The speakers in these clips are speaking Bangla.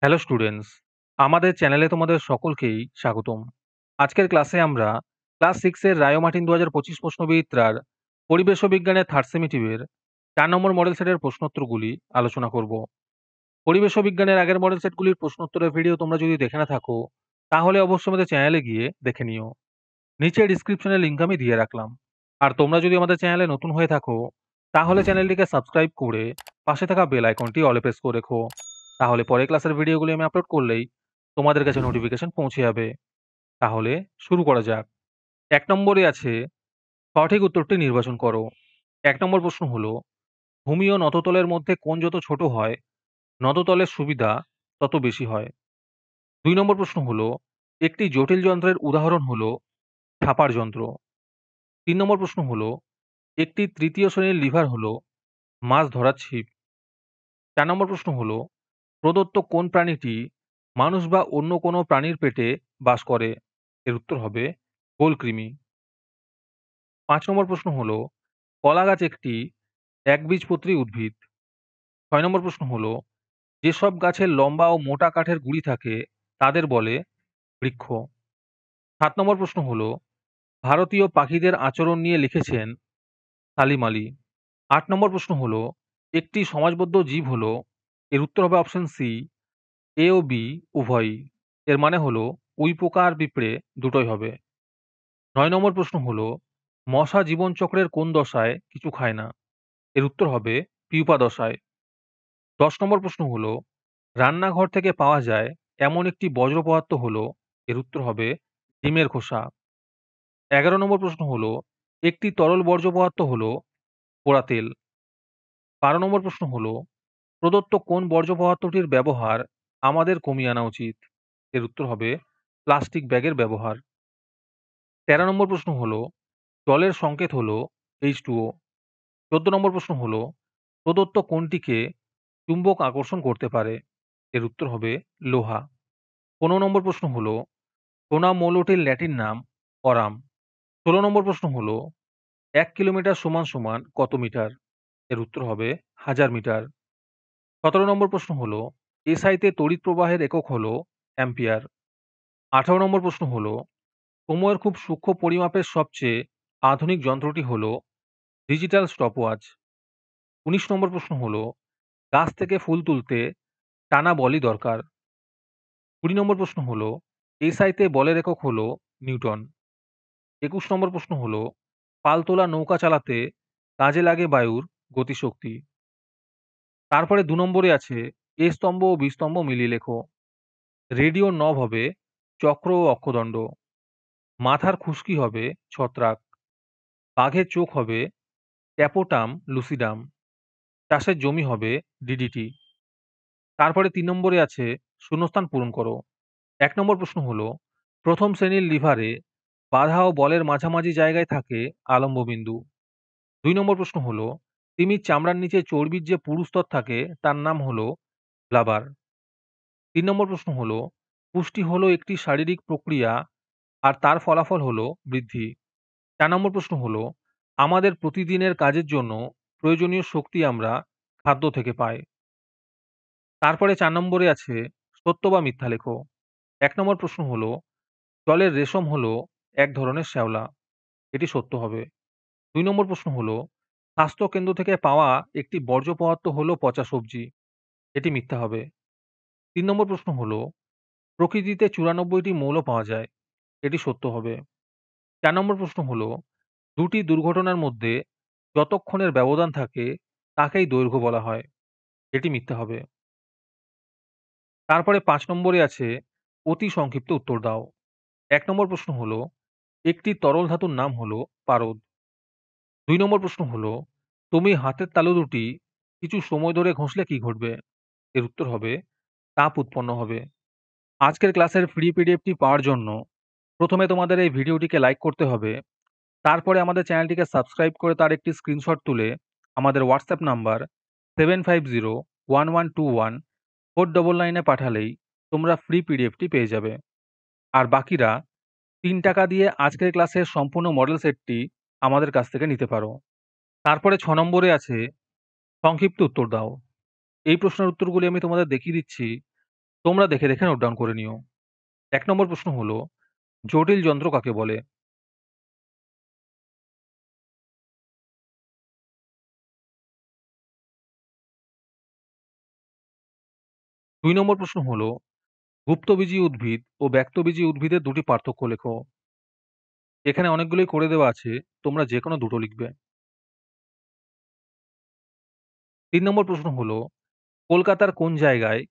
হ্যালো স্টুডেন্টস, আমাদের চ্যানেলে তোমাদের সকলকেই স্বাগতম। আজকের ক্লাসে আমরা ক্লাস 6 এর রায় ও মার্টিন ২০২৫ প্রশ্নবিচিত্রার পরিবেশ ও বিজ্ঞানের থার্ড সেমিটিভের ৪ নম্বর মডেল সেটের প্রশ্নোত্তরগুলি আলোচনা করব। পরিবেশ ও বিজ্ঞানের আগের মডেল সেটগুলির প্রশ্নোত্তরের ভিডিও তোমরা যদি দেখে না থাকো, তাহলে অবশ্যই আমাদের চ্যানেলে গিয়ে দেখে নিও। নিচে ডিসক্রিপশনে লিঙ্ক আমি দিয়ে রাখলাম। আর তোমরা যদি আমাদের চ্যানেলে নতুন হয়ে থাকো, তাহলে চ্যানেলটিকে সাবস্ক্রাইব করে পাশে থাকা বেল আইকনটি অলে প্রেস করে রেখো। তাহলে পরের ক্লাসের ভিডিওগুলি আমি আপলোড করলেই তোমাদের কাছে নোটিফিকেশন পৌঁছে যাবে। তাহলে শুরু করা যাক। ১ নম্বরে আছে সঠিক উত্তরটি নির্বাচন করো। ১ নম্বর প্রশ্ন হলো, ভূমি ও নততলের মধ্যে কোণ যত ছোট হয়, নততলের সুবিধা তত বেশি হয়। ২ নম্বর প্রশ্ন হলো, একটি জটিল যন্ত্রের উদাহরণ হলো ছাপার যন্ত্র। ৩ নম্বর প্রশ্ন হলো, একটি তৃতীয় শ্রেণীর লিভার হলো মাছ ধরার ছিপ। ৪ নম্বর প্রশ্ন হলো, প্রদত্ত কোন প্রাণীটি মানুষ বা অন্য কোনো প্রাণীর পেটে বাস করে? এর উত্তর হবে গোলকৃমি। ৫ নম্বর প্রশ্ন হলো, কলা গাছ একটি একবীজপত্রী উদ্ভিদ। ৬ নম্বর প্রশ্ন হলো, যেসব গাছের লম্বা ও মোটা কাঠের গুঁড়ি থাকে তাদের বলে বৃক্ষ। ৭ নম্বর প্রশ্ন হলো, ভারতীয় পাখিদের আচরণ নিয়ে লিখেছেন সালিম আলী। ৮ নম্বর প্রশ্ন হলো, একটি সমাজবদ্ধ জীব হলো, এর উত্তর হবে অপশন সি, এ ও বি উভয়ই। এর মানে হলো উইপোকা আর পিঁপড়ে দুটোই হবে। ৯ নম্বর প্রশ্ন হলো, মশা জীবনচক্রের কোন দশায় কিছু খায় না? এর উত্তর হবে পিউপা দশায়। ১০ নম্বর প্রশ্ন হলো, রান্নাঘর থেকে পাওয়া যায় এমন একটি বজ্র পদার্থ হলো, এর উত্তর হবে ডিমের খোসা। ১১ নম্বর প্রশ্ন হলো, একটি তরল বর্জ্য পদার্থ হলো পোড়া তেল। ১২ নম্বর প্রশ্ন হলো, প্রদত্ত কোন বর্জ্য পদার্থটির ব্যবহার আমাদের কমিয়ে আনা উচিত? এর উত্তর হবে প্লাস্টিক ব্যাগের ব্যবহার। ১৩ নম্বর প্রশ্ন হলো, জলের সংকেত হলো H2O। ১৪ নম্বর প্রশ্ন হলো, প্রদত্ত কোনটিকে চুম্বক আকর্ষণ করতে পারে? এর উত্তর হবে লোহা। ১৫ নম্বর প্রশ্ন হলো, সোনা মৌলটির ল্যাটিন নাম অরাম। ১৬ নম্বর প্রশ্ন হলো, ১ কিলোমিটার সমান সমান কত মিটার? এর উত্তর হবে ১০০০ মিটার। ১৭ নম্বর প্রশ্ন হলো, এসআইতে তড়িৎ প্রবাহের একক হলো অ্যাম্পিয়ার। ১৮ নম্বর প্রশ্ন হলো, সময়ের খুব সূক্ষ্ম পরিমাপের সবচেয়ে আধুনিক যন্ত্রটি হলো ডিজিটাল স্টপওয়াচ। ১৯ নম্বর প্রশ্ন হলো, গাছ থেকে ফুল তুলতে টানা বলই দরকার। ২০ নম্বর প্রশ্ন হলো, এসআইতে বলের একক হলো নিউটন। ২১ নম্বর প্রশ্ন হলো, পালতোলা নৌকা চালাতে কাজে লাগে বায়ুর গতিশক্তি। তারপরে ২ নম্বরে আছে এ স্তম্ভ ও বি স্তম্ভ মিলিয়ে লেখো। রেডিওর নব হবে চক্র ও অক্ষদণ্ড। মাথার খুশকি হবে ছত্রাক। বাঘের চোখ হবে ট্যাপোটাম লুসিডাম। চাষের জমি হবে ডিডিটি। তারপরে ৩ নম্বরে আছে শূন্যস্থান পূরণ করো। ১ নম্বর প্রশ্ন হলো, প্রথম শ্রেণীর লিভারে বাধা ও বলের মাঝামাঝি জায়গায় থাকে আলম্ব বিন্দু। ২ নম্বর প্রশ্ন হলো, তিমির চামড়ার নিচে চর্বির যে পুরু স্তর থাকে তার নাম হলো ব্লাবার। ৩ নম্বর প্রশ্ন হলো, পুষ্টি হলো একটি শারীরিক প্রক্রিয়া আর তার ফলাফল হলো বৃদ্ধি। ৪ নম্বর প্রশ্ন হলো, আমাদের প্রতিদিনের কাজের জন্য প্রয়োজনীয় শক্তি আমরা খাদ্য থেকে পাই। তারপরে ৪ নম্বরে আছে সত্য বা মিথ্যা লেখো। ১ নম্বর প্রশ্ন হলো, জলের রেশম হলো এক ধরনের শ্যাওলা। এটি সত্য হবে। ২ নম্বর প্রশ্ন হলো, স্বাস্থ্য কেন্দ্র থেকে পাওয়া একটি বর্জ্য পদার্থ হলো পচা সবজি। এটি মিথ্যা হবে। ৩ নম্বর প্রশ্ন হলো, প্রকৃতিতে ৯৪টি মৌল পাওয়া যায়। এটি সত্য হবে। ৪ নম্বর প্রশ্ন হলো, দুটি দুর্ঘটনার মধ্যে যতক্ষণের ব্যবধান থাকে তাকেই দৈর্ঘ্য বলা হয়। এটি মিথ্যা হবে। তারপরে ৫ নম্বরে আছে অতি সংক্ষিপ্ত উত্তর দাও। ১ নম্বর প্রশ্ন হলো, একটি তরল ধাতুর নাম হলো পারদ। ২ নম্বর প্রশ্ন হলো, তুমি হাতের তালু দুটি কিছু সময় ধরে ঘষলে কি ঘটবে? এর উত্তর হবে তাপ উৎপন্ন হবে। আজকের ক্লাসের ফ্রি পিডিএফটি পাওয়ার জন্য প্রথমে তোমাদের এই ভিডিওটিকে লাইক করতে হবে। তারপরে আমাদের চ্যানেলটিকে সাবস্ক্রাইব করে তার একটি স্ক্রিনশট তুলে আমাদের হোয়াটসঅ্যাপ নাম্বার 7501121499 এ পাঠালেই তোমরা ফ্রি পিডিএফটি পেয়ে যাবে। আর বাকিরা ৳৩ দিয়ে আজকের ক্লাসের সম্পূর্ণ মডেল সেটটি আমাদের কাছ থেকে নিতে পারো। তারপরে ৬ নম্বরে আছে সংক্ষিপ্ত উত্তর দাও। এই প্রশ্নের উত্তরগুলি আমি তোমাদের দেখিয়ে দিচ্ছি। তোমরা দেখে দেখে নোট ডাউন করে নিও। ১ নম্বর প্রশ্ন হলো, জটিল যন্ত্র কাকে বলে? ২ নম্বর প্রশ্ন হলো, গুপ্তবীজী উদ্ভিদ ও ব্যক্তবীজী উদ্ভিদের দুটি পার্থক্য লেখো। এখানে অনেকগুলোই করে দেওয়া আছে, তোমরা যেকোনো দুটো লিখবে। ৩ নম্বর প্রশ্ন হলো, কলকাতার কোন জায়গায়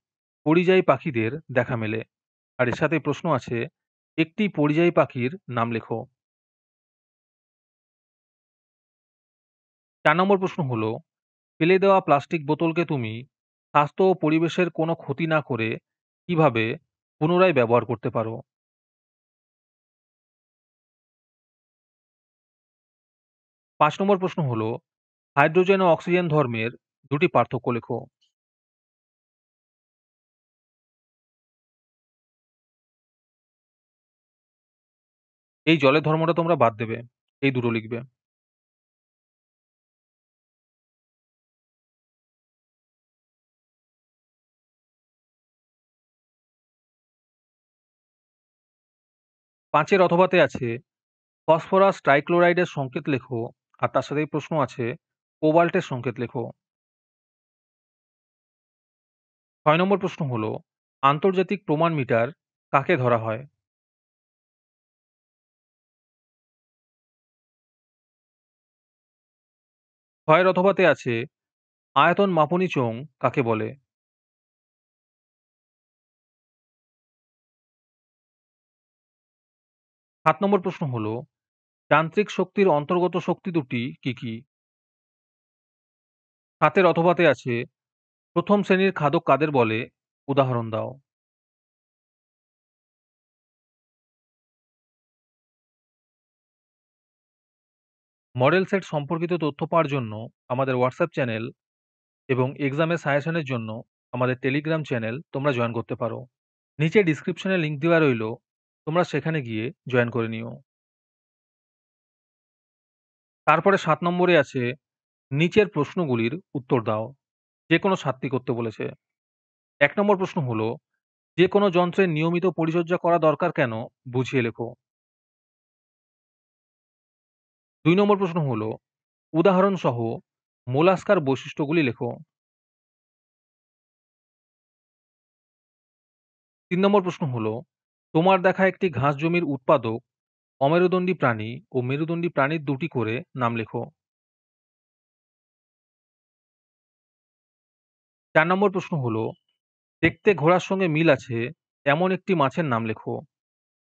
পরিযায়ী পাখিদের দেখা মেলে? আর এর সাথে প্রশ্ন আছে, একটি পরিযায়ী পাখির নাম লেখো। ৪ নম্বর প্রশ্ন হলো, ফেলে দেওয়া প্লাস্টিক বোতলকে তুমি স্বাস্থ্য ও পরিবেশের কোনো ক্ষতি না করে কিভাবে পুনরায় ব্যবহার করতে পারো? ৫ নম্বর প্রশ্ন হলো, হাইড্রোজেন ও অক্সিজেন ধর্মের দুটি পার্থক্য লেখো। এই জলের ধর্মটা তোমরা বাদ দেবে। এই দুটো লিখবে। ৫ এর অথবাতে আছে, ফসফরাস ট্রাইক্লোরাইডের সংকেত লেখো। আর তার সাথেই প্রশ্ন আছে, কোবাল্টের সংকেত লেখো। ৬ নম্বর প্রশ্ন হলো, আন্তর্জাতিক প্রমাণ মিটার কাকে ধরা হয়? ৬ এর অথবাতে আছে, আয়তন মাপনী চোঙ কাকে বলে? ৭ নম্বর প্রশ্ন হলো, যান্ত্রিক শক্তির অন্তর্গত শক্তি দুটি কি কি? ৭ এর অথবাতে আছে, প্রথম শ্রেণীর খাদক কাদের বলে? উদাহরণ দাও। মডেল সেট সম্পর্কিত তথ্য পাওয়ার জন্য আমাদের হোয়াটসঅ্যাপ চ্যানেল এবং এক্সামের সাজেশনের জন্য আমাদের টেলিগ্রাম চ্যানেল তোমরা জয়েন করতে পারো। নিচে ডিসক্রিপশনে লিংক দেওয়া রইল, তোমরা সেখানে গিয়ে জয়েন করে নিও। তারপরে ৭ নম্বরে আছে, নিচের প্রশ্নগুলির উত্তর দাও। যে কোনো ৭টি করতে বলেছে। ১ নম্বর প্রশ্ন হলো, যে কোনো যন্ত্রের নিয়মিত পরিচর্যা করা দরকার কেন? বুঝিয়ে লেখো। ২ নম্বর প্রশ্ন হলো, উদাহরণ সহ মোলাস্কার বৈশিষ্ট্যগুলি লেখো। ৩ নম্বর প্রশ্ন হলো, তোমার দেখা একটি ঘাস জমির উৎপাদক অমেরুদণ্ডী প্রাণী ও মেরুদণ্ডী প্রাণীর দুটি করে নাম লেখো। ৪ নম্বর প্রশ্ন হলো, দেখতে ঘোড়ার সঙ্গে মিল আছে এমন একটি মাছের নাম লেখো।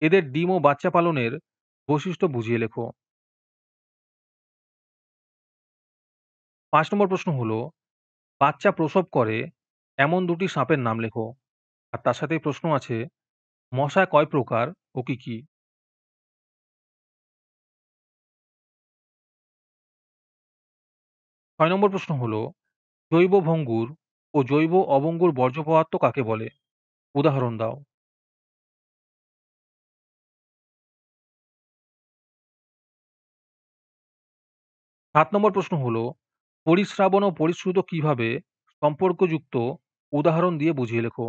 এদের ডিম ও বাচ্চা পালনের বৈশিষ্ট্য বুঝিয়ে লেখো। ৫ নম্বর প্রশ্ন হলো, বাচ্চা প্রসব করে এমন দুটি সাপের নাম লেখো। আর তার সাথেই প্রশ্ন আছে, মশা কয় প্রকার ও কি কি? ৬ নম্বর প্রশ্ন হলো, জৈব ভঙ্গুর ও জৈব অভঙ্গুর বর্জ্য পদার্থ কাকে বলে? উদাহরণ দাও। ৭ নম্বর প্রশ্ন হলো, পরিস্রাবন ও পরিশ্রুত কিভাবে সম্পর্কযুক্ত? উদাহরণ দিয়ে বুঝিয়ে লেখো।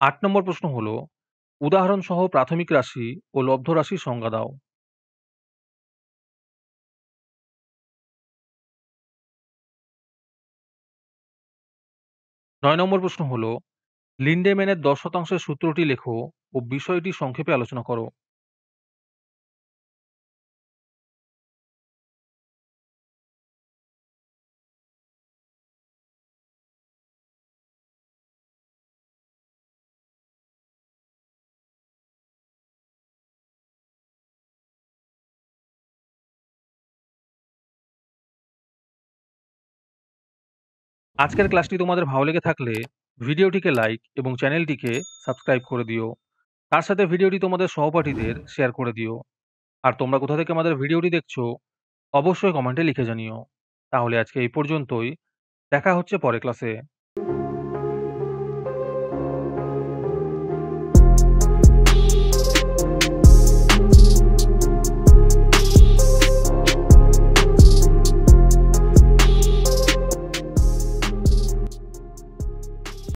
৮ নম্বর প্রশ্ন হলো, উদাহরণ সহ প্রাথমিক রাশি ও লব্ধ রাশির সংজ্ঞা দাও। ৯ নম্বর প্রশ্ন হলো, লিন্ডেম্যানের ১০% সূত্রটি লেখো ও বিষয়টি সংক্ষেপে আলোচনা করো। আজকের ক্লাসটি তোমাদের ভালো লেগে থাকলে ভিডিওটিকে লাইক এবং চ্যানেলটিকে সাবস্ক্রাইব করে দিও। তার সাথে ভিডিওটি তোমাদের সহপাঠীদের শেয়ার করে দিও। আর তোমরা কোথা থেকে আমাদের ভিডিওটি দেখছো অবশ্যই কমেন্টে লিখে জানিও। তাহলে আজকে এই পর্যন্তই। দেখা হচ্ছে পরের ক্লাসে।